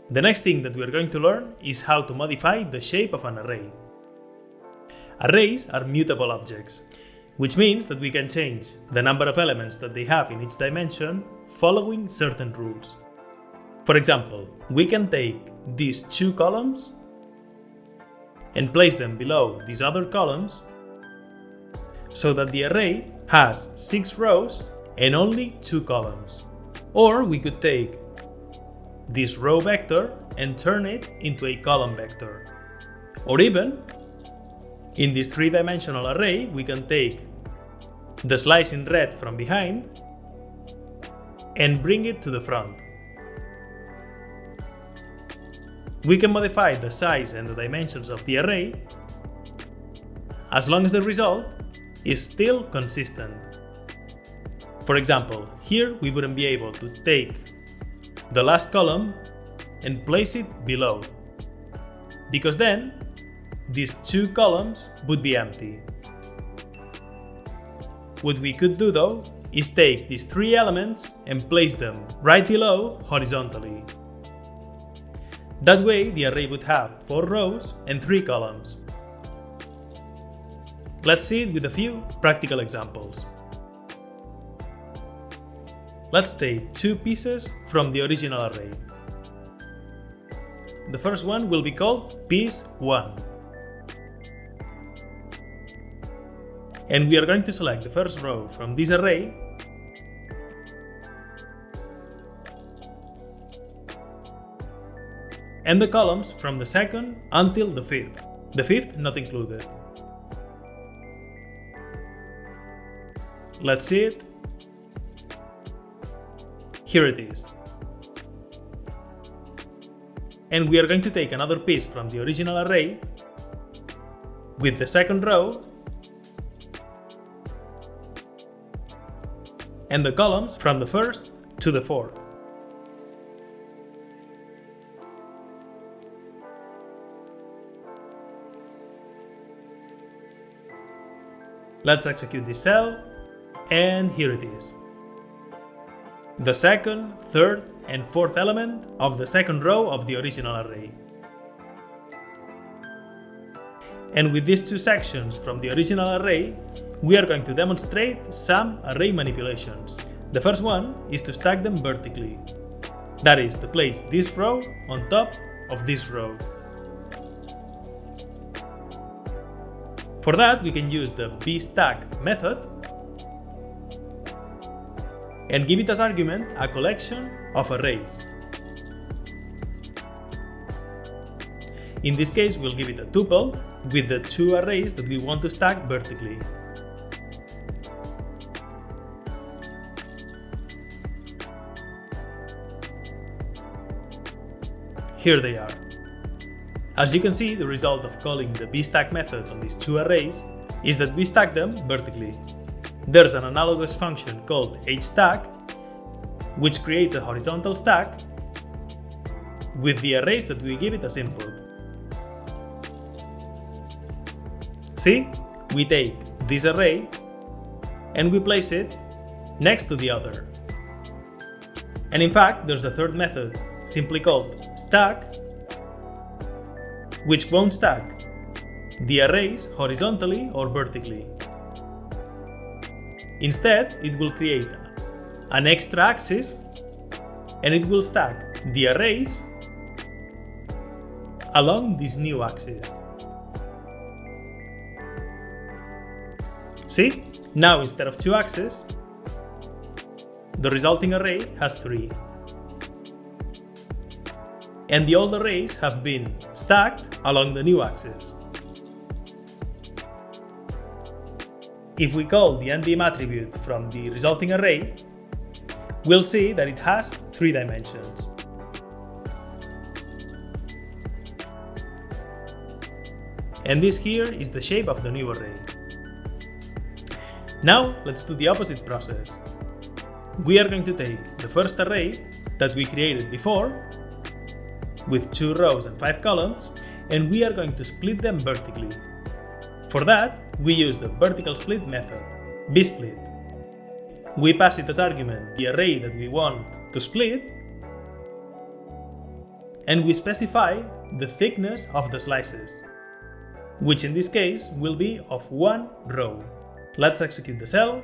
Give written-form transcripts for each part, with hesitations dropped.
The next thing that we are going to learn is how to modify the shape of an array. Arrays are mutable objects, which means that we can change the number of elements that they have in each dimension following certain rules. For example, we can take these two columns and place them below these other columns so that the array has 6 rows and only 2 columns. Or we could take this row vector and turn it into a column vector. Or even, in this 3-dimensional array, we can take the slice in red from behind and bring it to the front. We can modify the size and the dimensions of the array as long as the result is still consistent. For example, here we wouldn't be able to take the last column and place it below, because then these 2 columns would be empty. What we could do though is take these 3 elements and place them right below horizontally. That way the array would have 4 rows and 3 columns. Let's see it with a few practical examples. Let's take 2 pieces from the original array. The first one will be called piece 1. And we are going to select the first row from this array and the columns from the second until the 5th. The 5th not included. Let's see it. Here it is. And we are going to take another piece from the original array with the second row and the columns from the 1st to the 4th. Let's execute this cell, and here it is. The second, third, and 4th element of the second row of the original array. And with these 2 sections from the original array, we are going to demonstrate some array manipulations. The first one is to stack them vertically. That is, to place this row on top of this row. For that, we can use the vstack method and give it as argument a collection of arrays. In this case, we'll give it a tuple with the 2 arrays that we want to stack vertically. Here they are. As you can see, the result of calling the vstack method on these 2 arrays is that we stack them vertically. There's an analogous function called hstack, which creates a horizontal stack with the arrays that we give it as input. See? We take this array and we place it next to the other. And in fact, there's a third method, simply called stack, which won't stack the arrays horizontally or vertically. Instead, it will create an extra axis and it will stack the arrays along this new axis. See? Now instead of 2 axes, the resulting array has 3. And the old arrays have been stacked along the new axis. If we call the ndim attribute from the resulting array, we'll see that it has 3 dimensions. And this here is the shape of the new array. Now let's do the opposite process. We are going to take the first array that we created before with 2 rows and 5 columns, and we are going to split them vertically. For that, we use the vertical split method, vsplit. We pass it as argument the array that we want to split, and we specify the thickness of the slices, which in this case will be of 1 row. Let's execute the cell,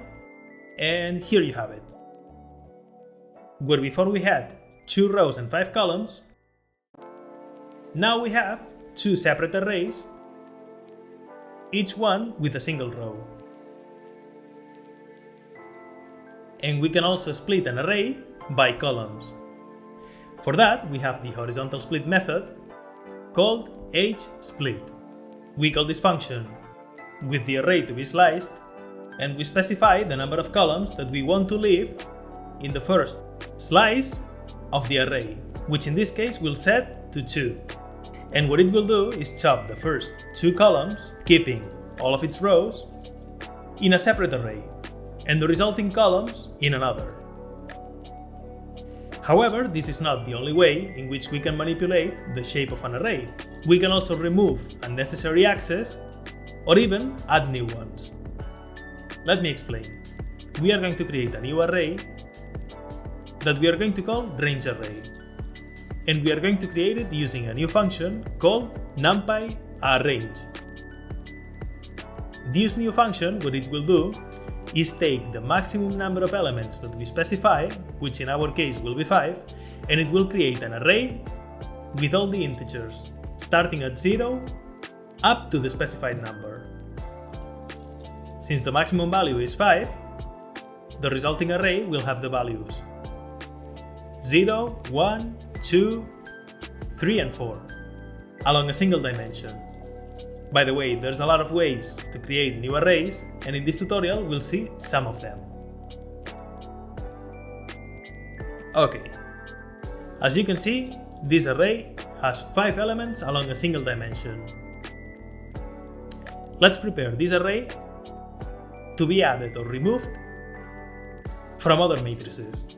and here you have it. Where before we had 2 rows and 5 columns, now we have 2 separate arrays, each one with a single row. And we can also split an array by columns. For that, we have the horizontal split method called hsplit. We call this function with the array to be sliced, and we specify the number of columns that we want to leave in the first slice of the array, which in this case we'll set to 2. And what it will do is chop the first 2 columns, keeping all of its rows, in a separate array, and the resulting columns in another. However, this is not the only way in which we can manipulate the shape of an array. We can also remove unnecessary access or even add new ones. Let me explain. We are going to create a new array that we are going to call range array. And we are going to create it using a new function called NumPy Arange. This new function, what it will do is take the maximum number of elements that we specify, which in our case will be 5, and it will create an array with all the integers, starting at 0 up to the specified number. Since the maximum value is 5, the resulting array will have the values 0, 1, 2, 3, and 4, along a single dimension. By the way, there's a lot of ways to create new arrays, and in this tutorial we'll see some of them. Okay, as you can see, this array has 5 elements along a single dimension. Let's prepare this array to be added or removed from other matrices.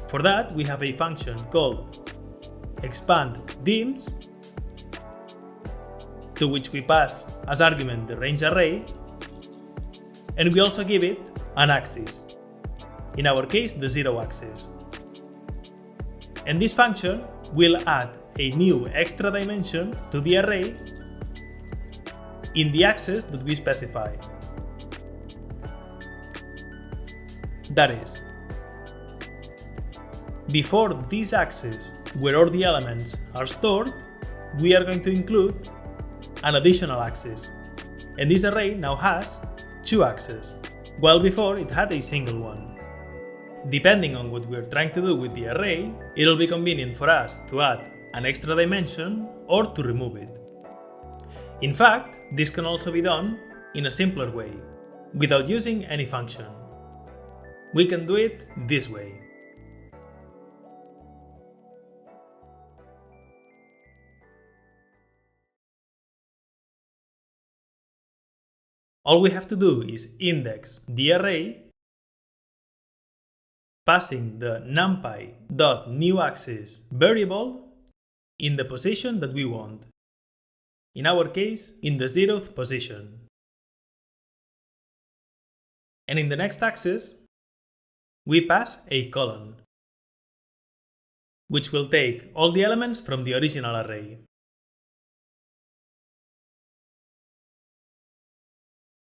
For that, we have a function called expandDims, to which we pass as argument the range array, and we also give it an axis, in our case the 0 axis. And this function will add a new extra dimension to the array in the axis that we specify. That is, before this axis where all the elements are stored, we are going to include an additional axis, and this array now has 2 axes, while before it had a single one. Depending on what we're trying to do with the array, it'll be convenient for us to add an extra dimension or to remove it. In fact, this can also be done in a simpler way, without using any function. We can do it this way. All we have to do is index the array, passing the numPy.newaxis variable in the position that we want. In our case, in the 0th position. And in the next axis, we pass a colon, which will take all the elements from the original array.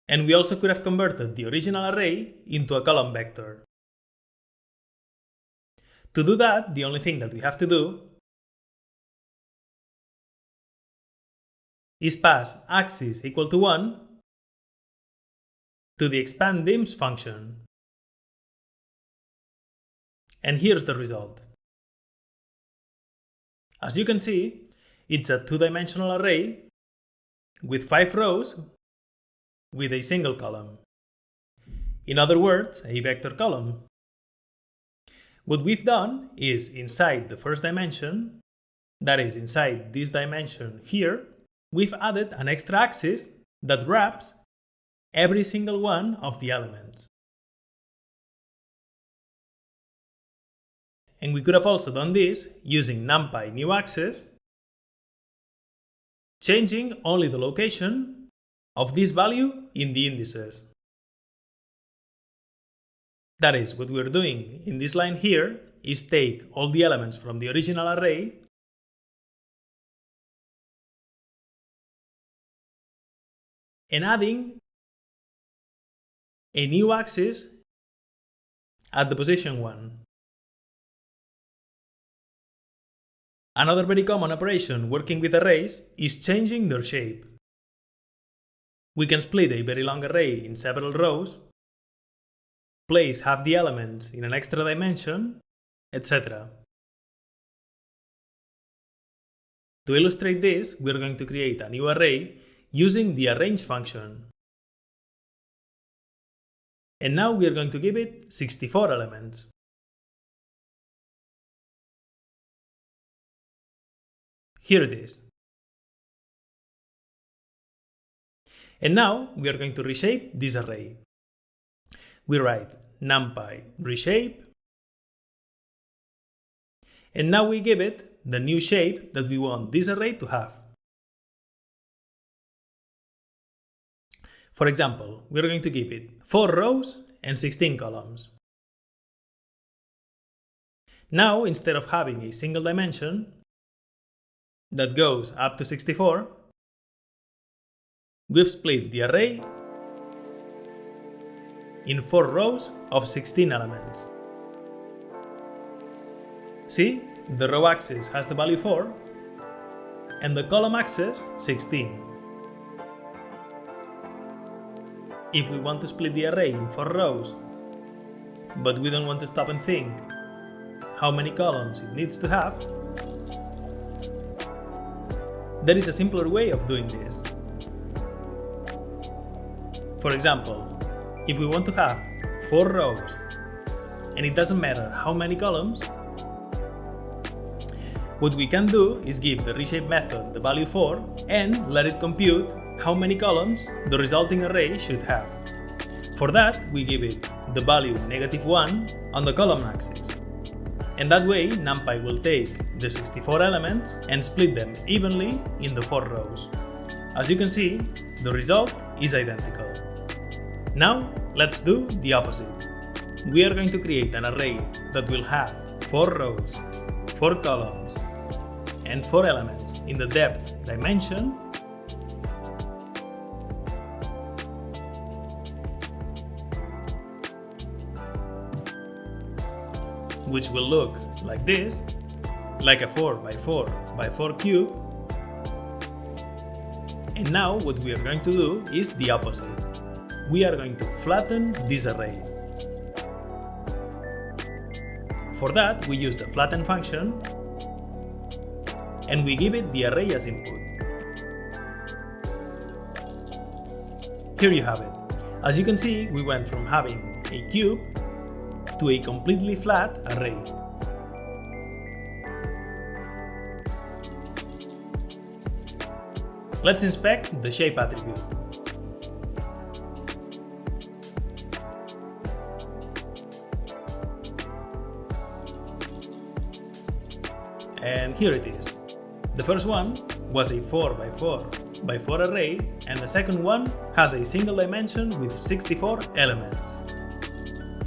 And we also could have converted the original array into a column vector. To do that, the only thing that we have to do is pass axis equal to 1 to the expandDims function. And here's the result. As you can see, it's a 2-dimensional array with 5 rows with a single column. In other words, a vector column. What we've done is inside the first dimension, that is inside this dimension here, we've added an extra axis that wraps every single one of the elements. And we could have also done this using np.newaxis, changing only the location of this value in the indices. That is, what we're doing in this line here is take all the elements from the original array and adding a new axis at the position 1. Another very common operation working with arrays is changing their shape. We can split a very long array in several rows, place half the elements in an extra dimension, etc. To illustrate this, we are going to create a new array using the arange function. And now we are going to give it 64 elements. Here it is. And now we are going to reshape this array. We write NumPy Reshape, and now we give it the new shape that we want this array to have. For example, we are going to give it 4 rows and 16 columns. Now, instead of having a single dimension that goes up to 64, we've split the array in 4 rows of 16 elements. See, the row axis has the value 4 and the column axis 16. If we want to split the array in 4 rows, but we don't want to stop and think how many columns it needs to have, there is a simpler way of doing this. For example, if we want to have 4 rows and it doesn't matter how many columns, what we can do is give the reshape method the value 4 and let it compute how many columns the resulting array should have. For that, we give it the value -1 on the column axis. And that way, NumPy will take the 64 elements and split them evenly in the 4 rows. As you can see, the result is identical. Now, let's do the opposite. We are going to create an array that will have 4 rows, 4 columns, and 4 elements in the depth dimension, which will look like this, like a 4x4x4 cube. And now what we are going to do is the opposite. We are going to flatten this array. For that, we use the flatten function and we give it the array as input. Here you have it. As you can see, we went from having a cube to a completely flat array. Let's inspect the shape attribute. And here it is. The first one was a 4x4x4 array, and the second one has a single dimension with 64 elements.